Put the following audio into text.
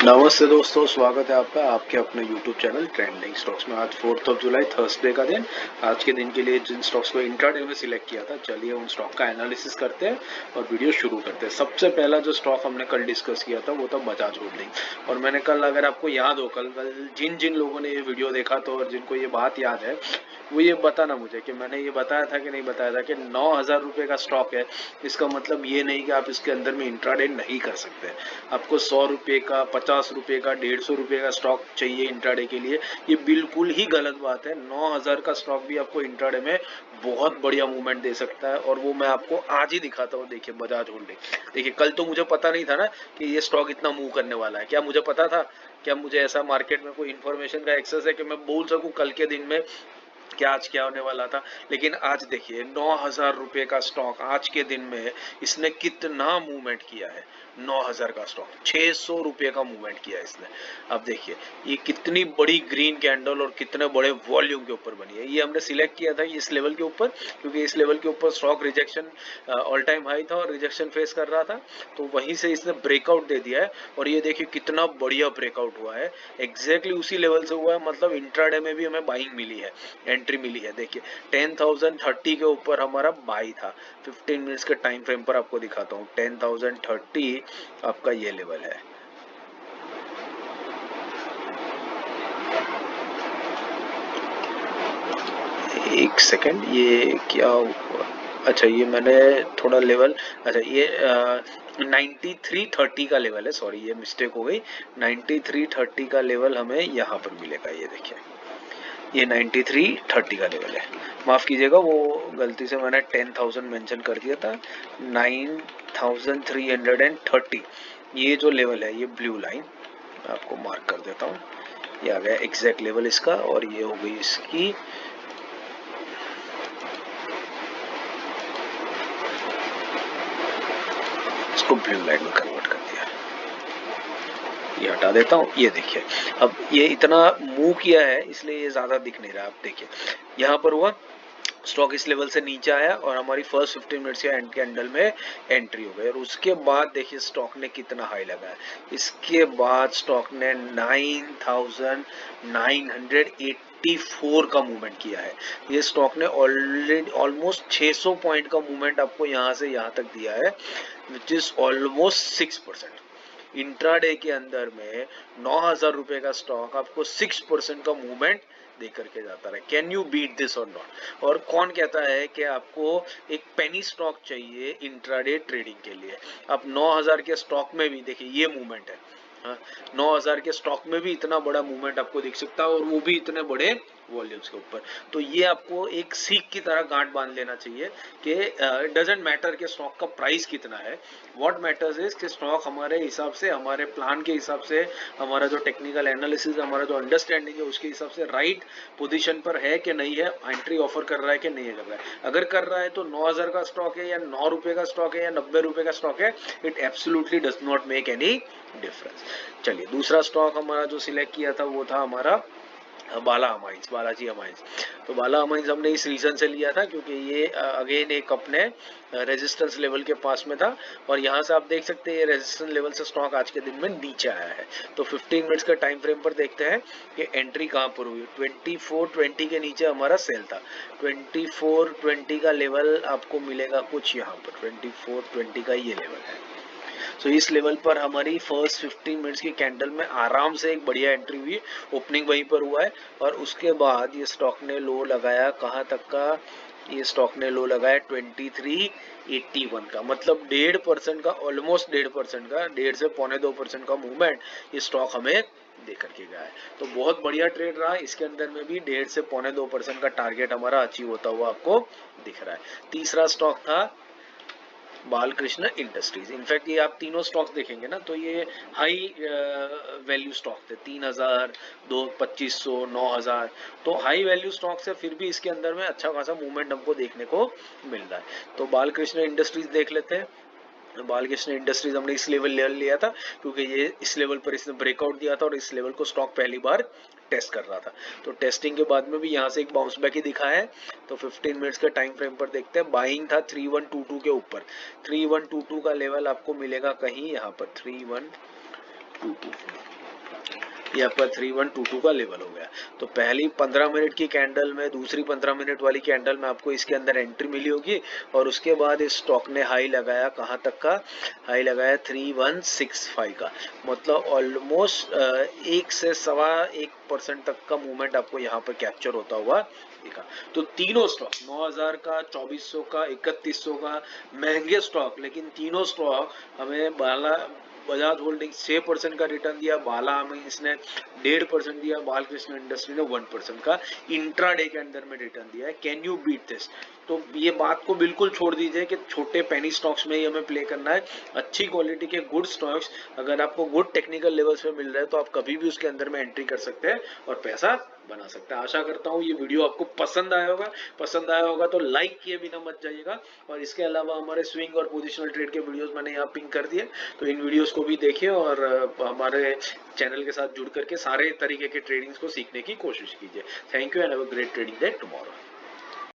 नमस्ते दोस्तों, स्वागत है आपका आपके अपने YouTube चैनल ट्रेंडिंग स्टॉक्स में। आज 4 जुलाई थर्सडे का दिन। आज के दिन के लिए जिन स्टॉक्स को इंट्राडे में सिलेक्ट किया था, चलिए उन स्टॉक का एनालिसिस करते हैं और वीडियो शुरू करते हैं। सबसे पहला जो स्टॉक हमने कल डिस्कस किया था वो था बजाज होल्डिंग। और मैंने कल, अगर आपको याद हो, कल जिन जिन लोगों ने ये वीडियो देखा तो और जिनको ये बात याद है वो ये बताना मुझे कि मैंने ये बताया था कि नहीं बताया था कि 9,000 रुपये का स्टॉक है। इसका मतलब ये नहीं कि आप इसके अंदर में इंट्राडे नहीं कर सकते। आपको 100 रुपये का, 50 रुपये का, 150 रुपये का स्टॉक चाहिए इंट्राडे के लिए, ये बिल्कुल ही गलत बात है। 9,000 का स्टॉक भी आपको इंट्राडे में बहुत बढ़िया मूवमेंट दे सकता है और वो मैं आपको आज ही दिखाता हूँ। देखिए बजाज होल्डिंग, देखिए कल तो मुझे पता नहीं था ना कि ये स्टॉक इतना मूव करने वाला है। क्या मुझे पता था? क्या मुझे ऐसा मार्केट में कोई इन्फॉर्मेशन का एक्सेस है कि मैं बोल सकूं कल के दिन में कि आज क्या होने वाला था? लेकिन आज देखिए 9,000 रुपये का स्टॉक आज के दिन में इसने कितना मूवमेंट किया है। 9,000 का स्टॉक 600 रुपये का मूवमेंट किया है इसने। अब देखिए ये कितनी बड़ी ग्रीन कैंडल और कितने बड़े वॉल्यूम के ऊपर बनी है। ये हमने सिलेक्ट किया था इस लेवल के ऊपर, क्योंकि इस लेवल के ऊपर stock rejection all time high था और रिजेक्शन फेस कर रहा था। तो वहीं से इसने ब्रेकआउट दे दिया है और ये देखिए कितना बढ़िया ब्रेकआउट हुआ है। एग्जैक्टली उसी लेवल से हुआ है, मतलब इंट्राडे में भी हमें बाइंग मिली है, एंट्री मिली है। देखिए 10,030 के ऊपर हमारा बाई था। 15 मिनट्स के टाइम फ्रेम पर आपको दिखाता हूँ। 10,030 आपका ये लेवल है। एक सेकंड, ये क्या हुआ? अच्छा, ये मैंने थोड़ा लेवल, अच्छा ये 9330 का लेवल है। सॉरी, ये मिस्टेक हो गई। 9330 का लेवल हमें यहाँ पर मिलेगा। ये देखिए ये 9330 का लेवल है। माफ़ कीजिएगा, वो गलती से मैंने 10,000 मेंशन कर दिया था। 9,330 ये जो लेवल है, ये ब्लू लाइन मैं आपको मार्क कर देता हूँ। ये आ गया एग्जैक्ट लेवल इसका और ये हो गई इसकी इसको ब्लू लाइन में कन्वर्ट कर दिया। ये हटा देता हूँ। ये देखिए अब ये इतना मूव किया है इसलिए ये ज़्यादा दिख नहीं रहा। आप देखिए यहाँ पर हुआ, स्टॉक इस लेवल से नीचे आया और हमारी फर्स्ट 15 मिनट्स के एंड कैंडल में एंट्री हो गई। और उसके बाद देखिए स्टॉक ने कितना हाई लगाया। इसके बाद स्टॉक ने 9,984 का मूवमेंट किया है। ये स्टॉक ने ऑलरेडी ऑलमोस्ट 600 पॉइंट का मूवमेंट आपको यहाँ से यहाँ तक दिया है, विच इज ऑलमोस्ट 6%। इंट्राडे के अंदर में 9,000 रुपए का स्टॉक आपको 6% का मूवमेंट दे करके जाता है। कैन यू बीट दिस और नॉट? और कौन कहता है कि आपको एक पेनी स्टॉक चाहिए इंट्राडे ट्रेडिंग के लिए? आप 9,000 के स्टॉक में भी देखिए ये मूवमेंट है। 9,000 के स्टॉक में भी इतना बड़ा मूवमेंट आपको दिख सकता है और वो भी इतने बड़े वॉल्यूम्स के ऊपर। तो ये आपको एक सीख की तरह गांठ बांध लेना चाहिए कि इट डजेंट मैटर कि स्टॉक का प्राइस कितना है। व्हाट मैटर्स इज कि स्टॉक हमारे हिसाब से, हमारे प्लान के हिसाब से, हमारा जो टेक्निकल एनालिसिस, हमारा जो अंडरस्टैंडिंग है उसके हिसाब से राइट पोजीशन पर है कि नहीं है, एंट्री ऑफर कर रहा है कि नहीं कर रहा है। अगर कर रहा है तो 9,000 का स्टॉक है या 9 रुपए का स्टॉक है या 90 रुपए का स्टॉक है, it absolutely does not make any difference. चलिए दूसरा स्टॉक हमारा जो सिलेक्ट किया था वो था हमारा बालाजी अमाइंस। तो बाला अमाइंस हमने इस रीजन से लिया था क्योंकि ये अगेन एक अपने रेजिस्टेंस लेवल के पास में था और यहाँ से आप देख सकते हैं ये रेजिस्टेंस लेवल से स्टॉक आज के दिन में नीचे आया है। तो 15 मिनट्स का टाइम फ्रेम पर देखते हैं कि एंट्री कहाँ पर हुई। 2420 के नीचे हमारा सेल था। 2420 का लेवल आपको मिलेगा कुछ यहाँ पर। 2420 का ये लेवल है। तो इस लेवल पर हमारी फर्स्ट 15 मिनट्स की कैंडल में आराम से एक बढ़िया एंट्री हुई। ओपनिंग वहीं पर हुआ है और उसके बाद ये स्टॉक ने लो लगाया कहाँ तक का? ये स्टॉक ने लो लगाया 2381 का, मतलब 1.5% का, ऑलमोस्ट 1.5% का, 1.5 से 1.25% का मूवमेंट ये स्टॉक हमें दे करके गया है। तो बहुत बढ़िया ट्रेड रहा। इसके अंदर में भी 1.5 से 1.25% का टारगेट हमारा अचीव होता हुआ आपको दिख रहा है। तीसरा स्टॉक था बालकृष्ण इंडस्ट्रीज। इनफैक्ट ये आप तीनों स्टॉक्स देखेंगे ना तो ये हाई वैल्यू स्टॉक थे। 3,000, 2,2500, 9,000, तो हाई वैल्यू स्टॉक्स है, फिर भी इसके अंदर में अच्छा खासा मूवमेंट हमको देखने को मिल रहा है। तो बालकृष्ण इंडस्ट्रीज देख लेते हैं। बालकृष्ण इंडस्ट्रीज हमने इस लेवल लिया था क्योंकि ये इस लेवल पर इसने ब्रेकआउट दिया था और इस लेवल को स्टॉक पहली बार टेस्ट कर रहा था। तो टेस्टिंग के बाद में भी यहाँ से एक बाउंस बैक ही दिखा है। तो 15 मिनट्स के टाइम फ्रेम पर देखते हैं। बाइंग था 3122 के ऊपर। 3122 का लेवल आपको मिलेगा कहीं यहाँ पर 3122। ये आपका 3122 का लेवल हो गया। तो पहली 15 मिनट की कैंडल में, दूसरी 15 मिनट वाली कैंडल में आपको इसके अंदर एंट्री मिली होगी और उसके बाद इस स्टॉक ने हाई लगाया, कहाँ तक का हाई लगाया 3165 का, मतलब ऑलमोस्ट 1 से 1.25% तक का मूवमेंट आपको यहाँ पर कैप्चर होता हुआ देखा। तो तीनों स्टॉक 9000 का, 2400 का, 3100 का, महंगे स्टॉक, लेकिन तीनों स्टॉक हमें बजाज होल्डिंग 6% का रिटर्न दिया, बाला हमें इसने 1.5% दिया, बालकृष्ण इंडस्ट्री ने 1% का इंट्राडे के अंदर में रिटर्न दिया है। Can you beat this? तो ये बात को बिल्कुल छोड़ दीजिए कि छोटे पेनी स्टॉक्स में ही हमें प्ले करना है। अच्छी क्वालिटी के गुड स्टॉक्स अगर आपको गुड टेक्निकल लेवल्स पे मिल रहे हैं तो आप कभी भी उसके अंदर में एंट्री कर सकते हैं और पैसा बना सकते हैं। आशा करता हूँ ये वीडियो आपको पसंद आया होगा तो लाइक किए बिना मत जाइएगा। और इसके अलावा हमारे स्विंग और पोजिशनल ट्रेड के वीडियोस मैंने यहाँ पिन कर दिए, तो इन वीडियोस को भी देखिए और हमारे चैनल के साथ जुड़ करके सारे तरीके के ट्रेडिंग्स को सीखने की कोशिश कीजिए। Thank you and have a great trading day tomorrow.